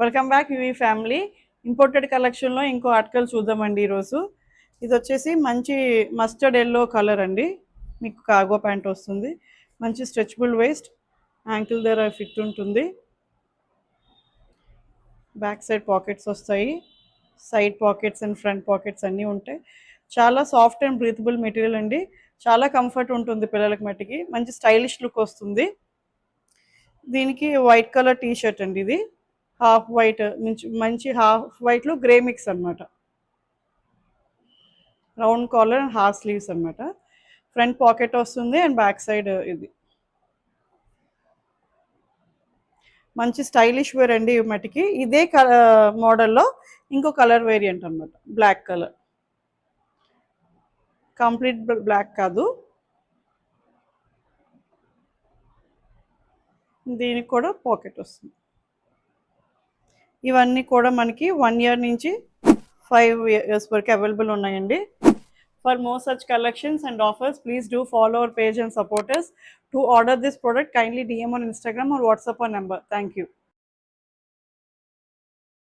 Welcome back UV family. Imported కలెక్షన్లో ఇంకో article చూద్దామండి ఈరోజు. ఇది వచ్చేసి మంచి మస్టర్డ్ ఎల్లో కలర్ అండి. మీకు కార్గో ప్యాంట్ వస్తుంది, మంచి స్ట్రెచబుల్ వేస్ట్, యాంకిల్ దగ్గర ఫిట్ ఉంటుంది, బ్యాక్ సైడ్ పాకెట్స్ వస్తాయి, side pockets and front pockets అన్నీ ఉంటాయి. చాలా సాఫ్ట్ అండ్ బ్రీతబుల్ మెటీరియల్ అండి. చాలా కంఫర్ట్ ఉంటుంది పిల్లలకి మట్టికి. మంచి స్టైలిష్ లుక్ వస్తుంది. దీనికి వైట్ కలర్ టీ షర్ట్ అండి. ఇది హాఫ్ వైట్ మంచి హాఫ్ వైట్లో గ్రే మిక్స్ అనమాట. Round caller and half sleeves అనమాట. ఫ్రంట్ పాకెట్ వస్తుంది అండ్ బ్యాక్ సైడ్ ఇది మంచి స్టైలిష్ వేర్ అండి. మటుకి ఇదే మోడల్లో ఇంకో కలర్ వేరియంట్ అనమాట, బ్లాక్ కలర్. కంప్లీట్ బ్లాక్ కాదు, దీనికి కూడా పాకెట్ వస్తుంది. ఇవన్నీ కూడా మనకి 1 year నుంచి 5 years వరకు అవైలబుల్ ఉన్నాయండి. For more such collections and offers, please do follow our page and support us. To order this product, kindly DM on Instagram or WhatsApp our number. Thank you.